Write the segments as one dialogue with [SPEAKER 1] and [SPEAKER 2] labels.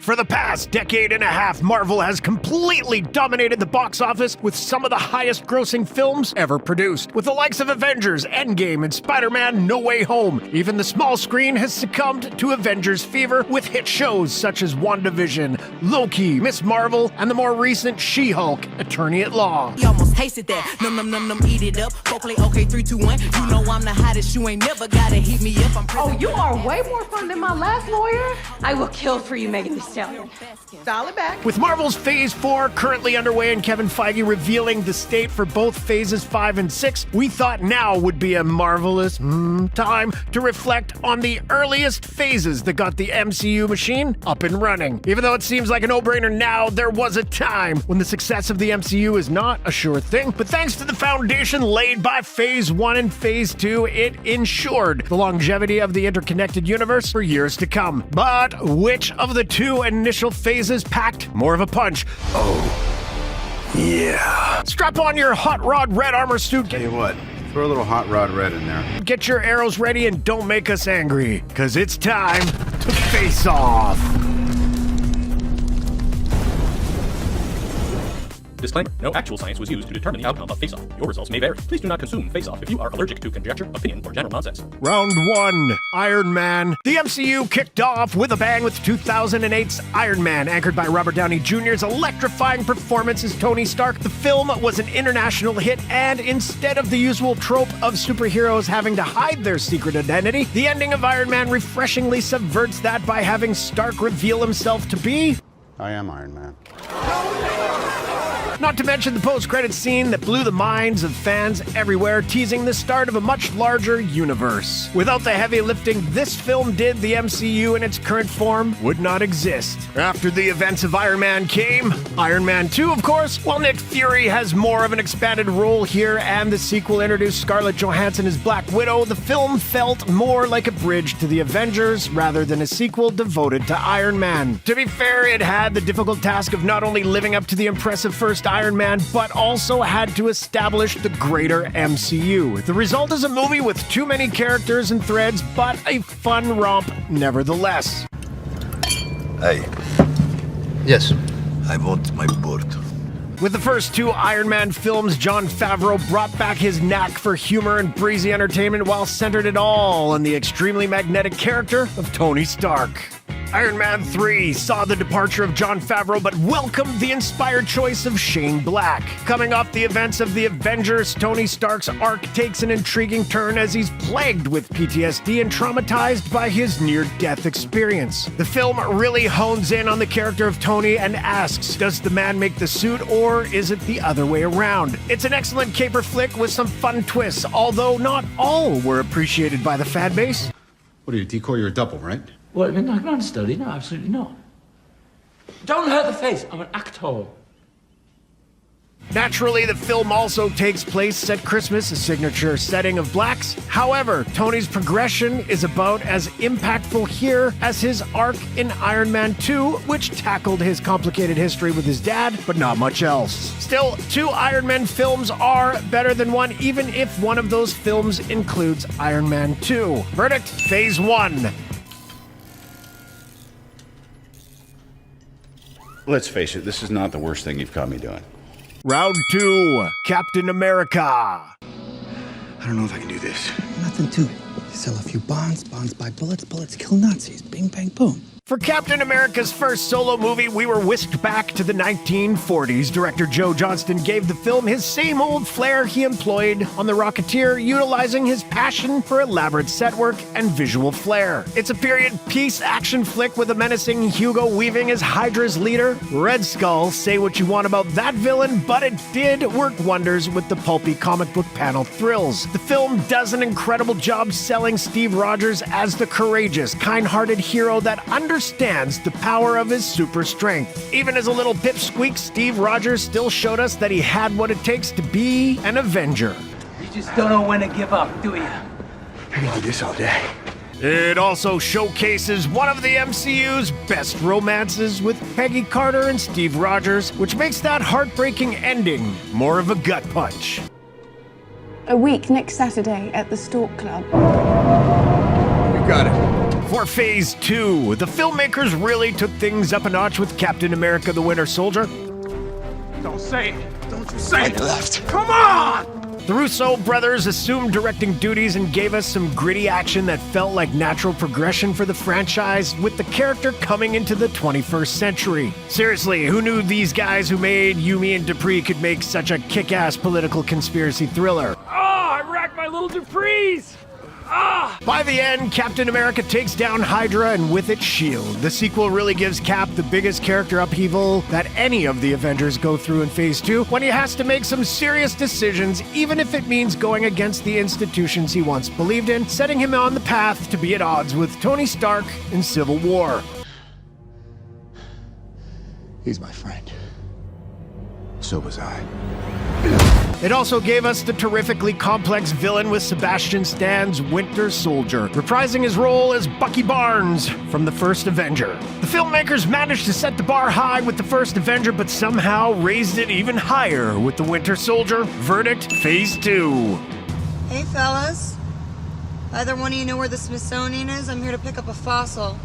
[SPEAKER 1] For the past decade and a half, Marvel has completely dominated the box office with some of the highest grossing films ever produced. With the likes of Avengers, Endgame, and Spider-Man No Way Home, even the small screen has succumbed to Avengers fever with hit shows such as WandaVision, Loki, Miss Marvel, and the more recent She-Hulk, Attorney at Law.
[SPEAKER 2] You almost tasted that. Num num num num, eat it up. Go play okay, 3, 2, 1. You know I'm the hottest. You ain't never gotta heat me up.
[SPEAKER 3] Oh, you are way more fun than my last lawyer. I will kill for you, Megan Thee Stallion. Dial it back.
[SPEAKER 1] With Marvel's Phase 4 currently underway and Kevin Feige revealing the state for both Phases 5 and 6, we thought now would be a marvelous time to reflect on the earliest phases that got the MCU machine up and running. Even though it seems like a no-brainer now, there was a time when the success of the MCU is not a sure thing, but thanks to the foundation laid by Phase 1 and Phase 2, it ensured the longevity of the interconnected universe for years to come. But which of the two initial phases packed more of a punch?
[SPEAKER 4] Oh, yeah.
[SPEAKER 1] Strap on your hot rod red armor suit.
[SPEAKER 4] Tell you what, throw a little hot rod red in there.
[SPEAKER 1] Get your arrows ready and don't make us angry, because it's time to face off.
[SPEAKER 5] Disclaimer, no actual science was used to determine the outcome of Face Off. Your results may vary. Please do not consume Face Off if you are allergic to conjecture, opinion, or general nonsense.
[SPEAKER 1] Round 1, Iron Man. The MCU kicked off with a bang with 2008's Iron Man, anchored by Robert Downey Jr.'s electrifying performance as Tony Stark. The film was an international hit, and instead of the usual trope of superheroes having to hide their secret identity, the ending of Iron Man refreshingly subverts that by having Stark reveal himself to be...
[SPEAKER 4] I am Iron Man.
[SPEAKER 1] Not to mention the post-credits scene that blew the minds of fans everywhere, teasing the start of a much larger universe. Without the heavy lifting this film did, the MCU in its current form would not exist. After the events of Iron Man came Iron Man 2, of course. While Nick Fury has more of an expanded role here and the sequel introduced Scarlett Johansson as Black Widow, the film felt more like a bridge to the Avengers rather than a sequel devoted to Iron Man. To be fair, it had the difficult task of not only living up to the impressive first Iron Man, but also had to establish the greater MCU. The result is a movie with too many characters and threads, but a fun romp nevertheless.
[SPEAKER 6] Hey.
[SPEAKER 7] Yes.
[SPEAKER 6] I want my board.
[SPEAKER 1] With the first two Iron Man films, Jon Favreau brought back his knack for humor and breezy entertainment while centered it all on the extremely magnetic character of Tony Stark. Iron Man 3 saw the departure of Jon Favreau but welcomed the inspired choice of Shane Black. Coming off the events of the Avengers, Tony Stark's arc takes an intriguing turn as he's plagued with PTSD and traumatized by his near-death experience. The film really hones in on the character of Tony and asks, does the man make the suit or is it the other way around? It's an excellent caper flick with some fun twists, although not all were appreciated by the fan base.
[SPEAKER 4] What are you, decoy? You're a double, right?
[SPEAKER 7] Well, not study. No, absolutely not. Don't hurt the face. I'm an actor.
[SPEAKER 1] Naturally, the film also takes place at Christmas, a signature setting of blacks. However, Tony's progression is about as impactful here as his arc in Iron Man 2, which tackled his complicated history with his dad, but not much else. Still, 2 Iron Man films are better than one, even if one of those films includes Iron Man 2. Verdict, Phase 1.
[SPEAKER 4] Let's face it, this is not the worst thing you've caught me doing.
[SPEAKER 1] Round 2, Captain America.
[SPEAKER 6] I don't know if I can do this.
[SPEAKER 8] Nothing to it. You sell a few bonds, bonds buy bullets, bullets kill Nazis. Bing, bang, boom.
[SPEAKER 1] For Captain America's first solo movie, we were whisked back to the 1940s. Director Joe Johnston gave the film his same old flair he employed on The Rocketeer, utilizing his passion for elaborate set work and visual flair. It's a period piece action flick with a menacing Hugo Weaving as Hydra's leader. Red Skull, say what you want about that villain, but it did work wonders with the pulpy comic book panel thrills. The film does an incredible job selling Steve Rogers as the courageous, kind-hearted hero that understands the power of his super strength. Even as a little pipsqueak, Steve Rogers still showed us that he had what it takes to be an Avenger.
[SPEAKER 7] You just don't know when to give up, do you?
[SPEAKER 6] I can do this all day.
[SPEAKER 1] It also showcases one of the MCU's best romances with Peggy Carter and Steve Rogers, which makes that heartbreaking ending more of a gut punch.
[SPEAKER 9] A week next Saturday at the Stork Club.
[SPEAKER 6] You got it.
[SPEAKER 1] For Phase 2, the filmmakers really took things up a notch with Captain America the Winter Soldier.
[SPEAKER 9] Don't say it. Don't you say it.
[SPEAKER 6] Left.
[SPEAKER 9] Come on!
[SPEAKER 1] The Russo brothers assumed directing duties and gave us some gritty action that felt like natural progression for the franchise, with the character coming into the 21st century. Seriously, who knew these guys who made Yumi and Dupree could make such a kick-ass political conspiracy thriller?
[SPEAKER 9] I racked my little Duprees!
[SPEAKER 1] By the end, Captain America takes down Hydra and with it S.H.I.E.L.D. The sequel really gives Cap the biggest character upheaval that any of the Avengers go through in Phase 2, when he has to make some serious decisions, even if it means going against the institutions he once believed in, setting him on the path to be at odds with Tony Stark in Civil War.
[SPEAKER 6] He's my friend. So was I.
[SPEAKER 1] It also gave us the terrifically complex villain with Sebastian Stan's Winter Soldier, reprising his role as Bucky Barnes from the First Avenger. The filmmakers managed to set the bar high with the First Avenger, but somehow raised it even higher with the Winter Soldier. Verdict, Phase 2.
[SPEAKER 10] Hey, fellas. Either one of you know where the Smithsonian is? I'm here to pick up a fossil.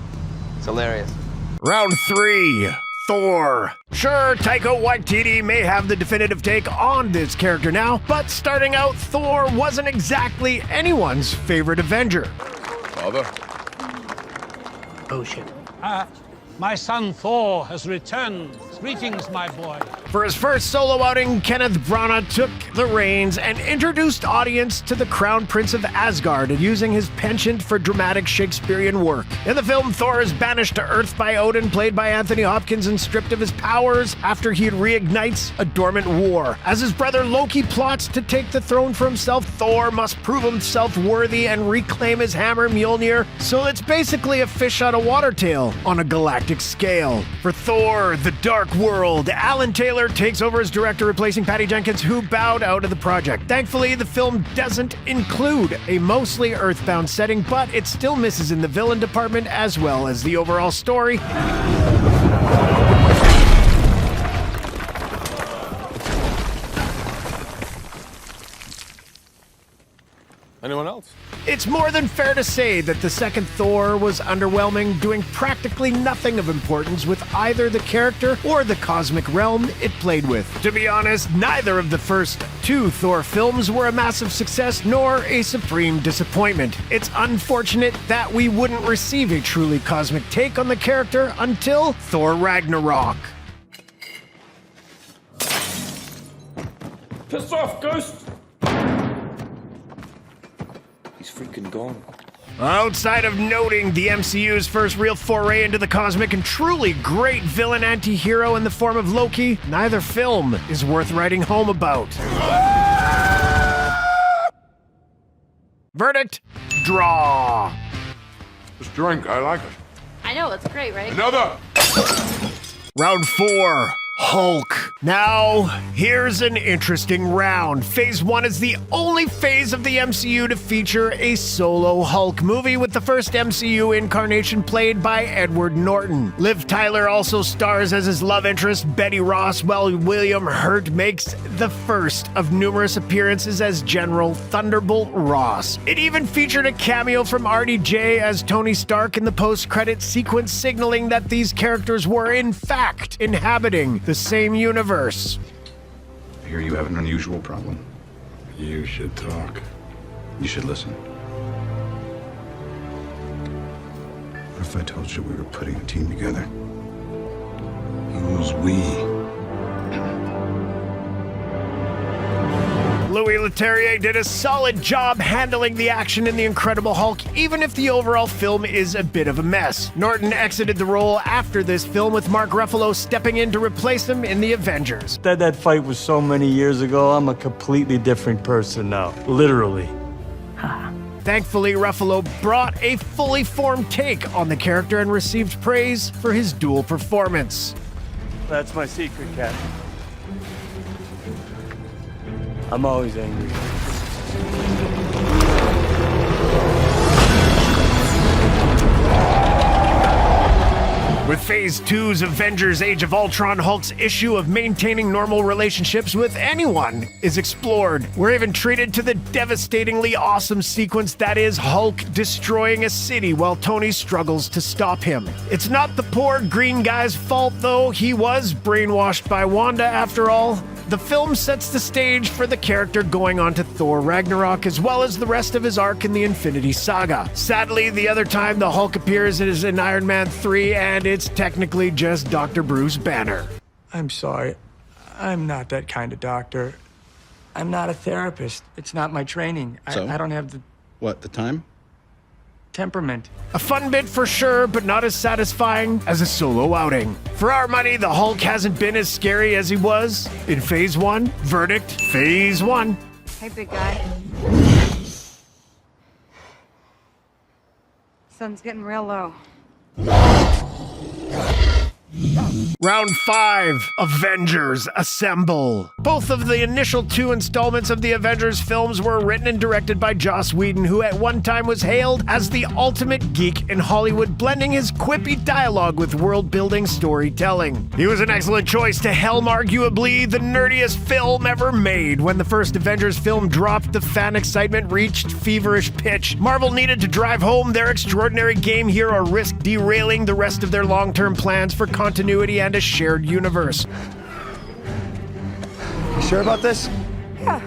[SPEAKER 6] It's hilarious.
[SPEAKER 1] Round 3. Thor. Sure, Taika Waititi may have the definitive take on this character now, but starting out, Thor wasn't exactly anyone's favorite Avenger.
[SPEAKER 6] Father?
[SPEAKER 9] Oh, shit. My son Thor has returned. Greetings, my boy.
[SPEAKER 1] For his first solo outing, Kenneth Branagh took the reins and introduced audience to the Crown Prince of Asgard, using his penchant for dramatic Shakespearean work. In the film, Thor is banished to Earth by Odin, played by Anthony Hopkins, and stripped of his powers after he reignites a dormant war. As his brother Loki plots to take the throne for himself, Thor must prove himself worthy and reclaim his hammer Mjolnir, so it's basically a fish out of water tale on a galactic scale. For Thor, the Dark World, Alan Taylor takes over as director, replacing Patty Jenkins, who bowed out of the project. Thankfully, the film doesn't include a mostly Earthbound setting, but it still misses in the villain department as well as the overall story.
[SPEAKER 6] Anyone else?
[SPEAKER 1] It's more than fair to say that the second Thor was underwhelming, doing practically nothing of importance with either the character or the cosmic realm it played with. To be honest, neither of the first two Thor films were a massive success nor a supreme disappointment. It's unfortunate that we wouldn't receive a truly cosmic take on the character until Thor Ragnarok.
[SPEAKER 7] Piss off, Ghost! He's freaking gone.
[SPEAKER 1] Outside of noting the MCU's first real foray into the cosmic and truly great villain anti-hero in the form of Loki, neither film is worth writing home about. Verdict, draw.
[SPEAKER 6] This drink, I like it.
[SPEAKER 3] I know, it's great, right?
[SPEAKER 6] Another!
[SPEAKER 1] Round 4. Hulk. Now, here's an interesting round. Phase 1 is the only phase of the MCU to feature a solo Hulk movie, with the first MCU incarnation played by Edward Norton. Liv Tyler also stars as his love interest, Betty Ross, while William Hurt makes the first of numerous appearances as General Thunderbolt Ross. It even featured a cameo from RDJ as Tony Stark in the post-credits sequence, signaling that these characters were in fact inhabiting the same universe.
[SPEAKER 4] I hear you have an unusual problem.
[SPEAKER 6] You should talk.
[SPEAKER 4] You should listen.
[SPEAKER 6] What if I told you we were putting a team together? Who's we?
[SPEAKER 1] Louis Leterrier did a solid job handling the action in The Incredible Hulk, even if the overall film is a bit of a mess. Norton exited the role after this film, with Mark Ruffalo stepping in to replace him in The Avengers.
[SPEAKER 11] That fight was so many years ago, I'm a completely different person now. Literally.
[SPEAKER 1] Thankfully, Ruffalo brought a fully formed take on the character and received praise for his dual performance.
[SPEAKER 11] That's my secret, Cat. I'm always angry.
[SPEAKER 1] With Phase 2's Avengers Age of Ultron, Hulk's issue of maintaining normal relationships with anyone is explored. We're even treated to the devastatingly awesome sequence that is Hulk destroying a city while Tony struggles to stop him. It's not the poor green guy's fault, though. He was brainwashed by Wanda after all. The film sets the stage for the character going on to Thor Ragnarok, as well as the rest of his arc in the Infinity Saga. Sadly, the other time the Hulk appears is in Iron Man 3, and it's technically just Dr. Bruce Banner.
[SPEAKER 11] I'm sorry. I'm not that kind of doctor. I'm not a therapist. It's not my training. I don't have the...
[SPEAKER 4] What, the time?
[SPEAKER 11] Temperament.
[SPEAKER 1] A fun bit for sure, but not as satisfying as a solo outing. For our money, the Hulk hasn't been as scary as he was in Phase 1. Verdict, Phase 1.
[SPEAKER 10] Hey, big guy. Sun's getting real low.
[SPEAKER 1] Round 5, Avengers Assemble. Both of the initial 2 installments of the Avengers films were written and directed by Joss Whedon, who at one time was hailed as the ultimate geek in Hollywood, blending his quippy dialogue with world-building storytelling. He was an excellent choice to helm arguably the nerdiest film ever made. When the first Avengers film dropped, the fan excitement reached feverish pitch. Marvel needed to drive home their extraordinary game here or risk derailing the rest of their long-term plans for continuity and a shared universe.
[SPEAKER 8] You sure about this?
[SPEAKER 10] Yeah,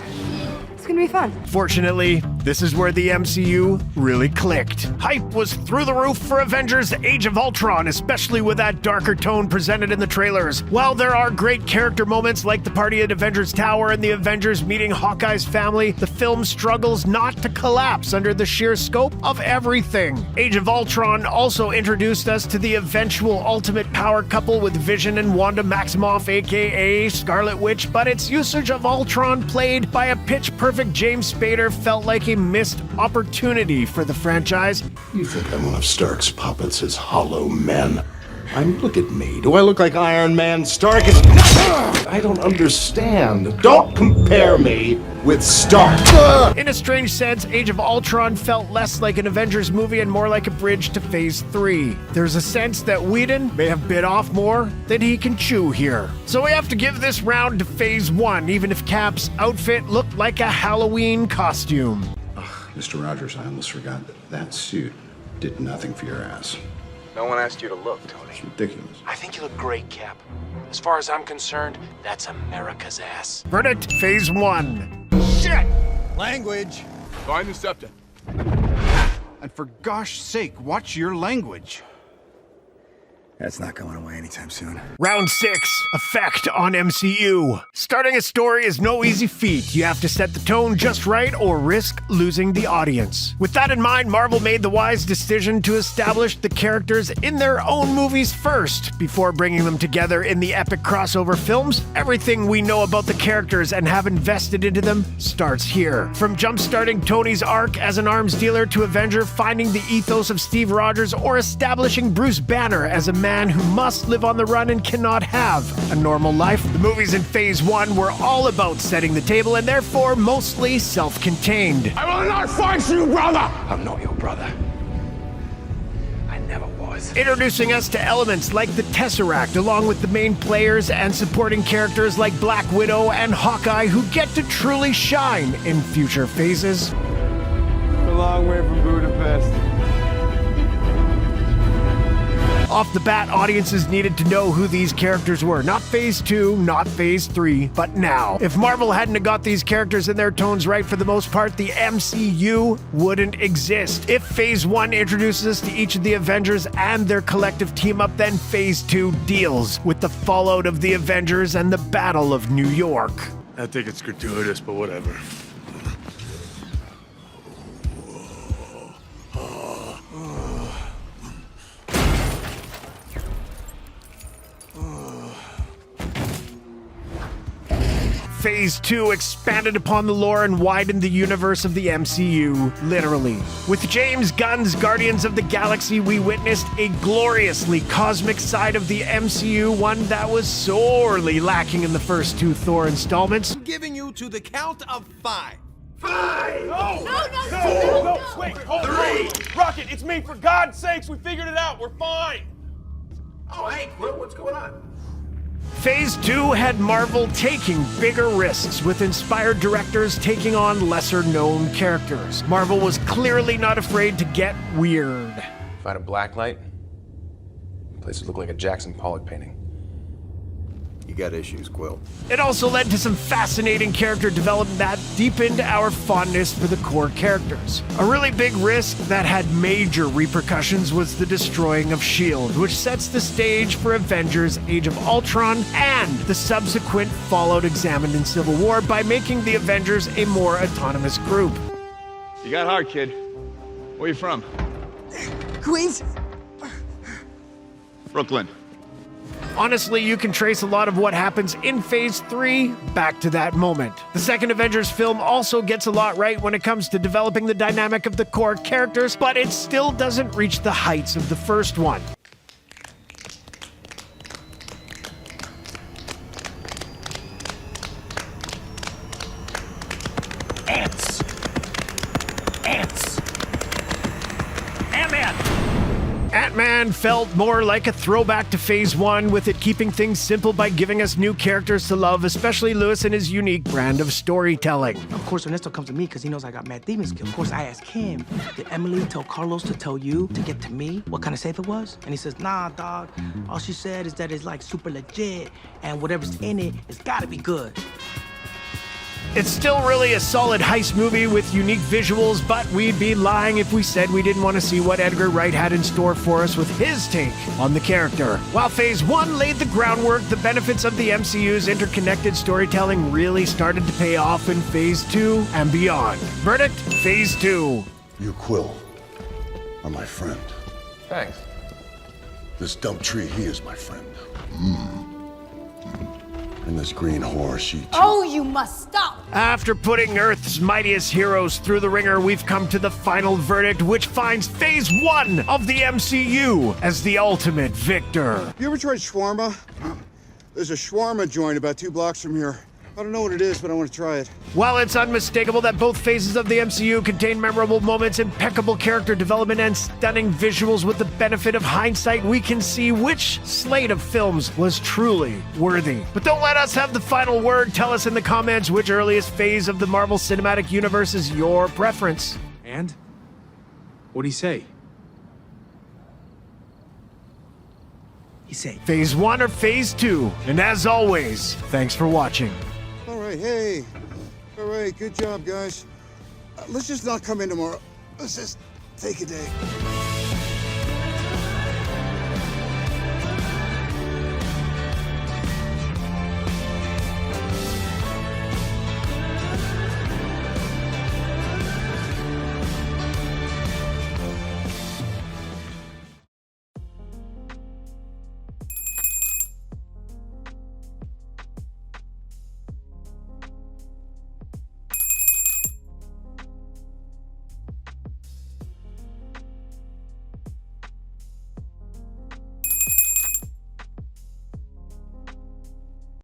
[SPEAKER 10] it's gonna be fun.
[SPEAKER 1] Fortunately, this is where the MCU really clicked. Hype was through the roof for Avengers Age of Ultron, especially with that darker tone presented in the trailers. While there are great character moments like the party at Avengers Tower and the Avengers meeting Hawkeye's family, the film struggles not to collapse under the sheer scope of everything. Age of Ultron also introduced us to the eventual ultimate power couple with Vision and Wanda Maximoff, aka Scarlet Witch, but its usage of Ultron played by a pitch-perfect James Spader felt like a missed opportunity for the franchise.
[SPEAKER 12] You think I'm one of Stark's puppets, his hollow men? Look at me. Do I look like Iron Man? Stark is... I don't understand. Don't compare me with Stark.
[SPEAKER 1] In a strange sense, Age of Ultron felt less like an Avengers movie and more like a bridge to Phase 3. There's a sense that Whedon may have bit off more than he can chew here. So we have to give this round to Phase 1, even if Cap's outfit looked like a Halloween costume.
[SPEAKER 4] Mr. Rogers, I almost forgot that suit did nothing for your ass.
[SPEAKER 13] No one asked you to look, Tony.
[SPEAKER 4] It's ridiculous.
[SPEAKER 13] I think you look great, Cap. As far as I'm concerned, that's America's ass.
[SPEAKER 1] Verdict, Phase 1.
[SPEAKER 13] Shit!
[SPEAKER 14] Language.
[SPEAKER 15] Find the septum.
[SPEAKER 14] And for gosh sake, watch your language.
[SPEAKER 8] That's not going away anytime soon.
[SPEAKER 1] Round 6, Effect on MCU. Starting a story is no easy feat. You have to set the tone just right or risk losing the audience. With that in mind, Marvel made the wise decision to establish the characters in their own movies first, before bringing them together in the epic crossover films. Everything we know about the characters and have invested into them starts here. From jump-starting Tony's arc as an arms dealer to Avenger, finding the ethos of Steve Rogers, or establishing Bruce Banner as a man who must live on the run and cannot have a normal life. The movies in Phase 1 were all about setting the table and therefore mostly self-contained.
[SPEAKER 15] I will not fight you, brother!
[SPEAKER 13] I'm not your brother. I never was.
[SPEAKER 1] Introducing us to elements like the Tesseract, along with the main players and supporting characters like Black Widow and Hawkeye, who get to truly shine in future phases.
[SPEAKER 11] A long way from Budapest.
[SPEAKER 1] Off the bat, audiences needed to know who these characters were. Not Phase 2, not Phase 3, but now. If Marvel hadn't have got these characters in their tones right for the most part, the MCU wouldn't exist. If Phase 1 introduces us to each of the Avengers and their collective team-up, then Phase 2 deals with the fallout of the Avengers and the Battle of New York.
[SPEAKER 11] I think it's gratuitous, but whatever.
[SPEAKER 1] Phase 2 expanded upon the lore and widened the universe of the MCU, literally. With James Gunn's Guardians of the Galaxy, we witnessed a gloriously cosmic side of the MCU, one that was sorely lacking in the first 2 Thor installments.
[SPEAKER 14] I'm giving you to the count of 5.
[SPEAKER 15] 5!
[SPEAKER 3] No!
[SPEAKER 15] Wait, hold on. 3! Rocket, it's me, for God's sakes, we figured it out, we're fine! Oh, hey, Quill, what's going on?
[SPEAKER 1] Phase 2 had Marvel taking bigger risks, with inspired directors taking on lesser-known characters. Marvel was clearly not afraid to get weird.
[SPEAKER 13] Find a black light, places look like a Jackson Pollock painting.
[SPEAKER 14] You got issues, Quill.
[SPEAKER 1] It also led to some fascinating character development that deepened our fondness for the core characters. A really big risk that had major repercussions was the destroying of S.H.I.E.L.D., which sets the stage for Avengers Age of Ultron and the subsequent fallout examined in Civil War by making the Avengers a more autonomous group.
[SPEAKER 15] You got hard, kid. Where you from?
[SPEAKER 10] Queens?
[SPEAKER 15] Brooklyn.
[SPEAKER 1] Honestly, you can trace a lot of what happens in Phase 3 back to that moment. The second Avengers film also gets a lot right when it comes to developing the dynamic of the core characters, but it still doesn't reach the heights of the first one.
[SPEAKER 15] Ants! Ants! Ant-Man!
[SPEAKER 1] Ant-Man felt more like a throwback to Phase 1, with it keeping things simple by giving us new characters to love, especially Lewis and his unique brand of storytelling.
[SPEAKER 11] Of course, Ernesto comes to me because he knows I got mad demon skill. Of course, I ask him, did Emily tell Carlos to tell you to get to me what kind of safe it was? And he says, nah, dog. All she said is that it's like super legit, and whatever's in it, it's gotta be good.
[SPEAKER 1] It's still really a solid heist movie with unique visuals, but we'd be lying if we said we didn't want to see what Edgar Wright had in store for us with his take on the character. While Phase 1 laid the groundwork, the benefits of the MCU's interconnected storytelling really started to pay off in Phase 2 and beyond. Verdict, Phase 2.
[SPEAKER 12] You, Quill, are my friend.
[SPEAKER 13] Thanks.
[SPEAKER 12] This dump tree, he is my friend. And this green whore, she too.
[SPEAKER 3] Oh, you must stop!
[SPEAKER 1] After putting Earth's mightiest heroes through the ringer, we've come to the final verdict, which finds Phase 1 of the MCU as the ultimate victor.
[SPEAKER 14] You ever tried shawarma? There's a shawarma joint about 2 blocks from here. I don't know what it is, but I want to try it.
[SPEAKER 1] While it's unmistakable that both phases of the MCU contain memorable moments, impeccable character development, and stunning visuals, with the benefit of hindsight, we can see which slate of films was truly worthy. But don't let us have the final word. Tell us in the comments which earliest phase of the Marvel Cinematic Universe is your preference.
[SPEAKER 13] And? What'd he say?
[SPEAKER 11] He said,
[SPEAKER 1] Phase 1 or Phase 2? And as always, thanks for watching.
[SPEAKER 14] All right, hey. All right, good job, guys. Let's just not come in tomorrow. Let's just take a day.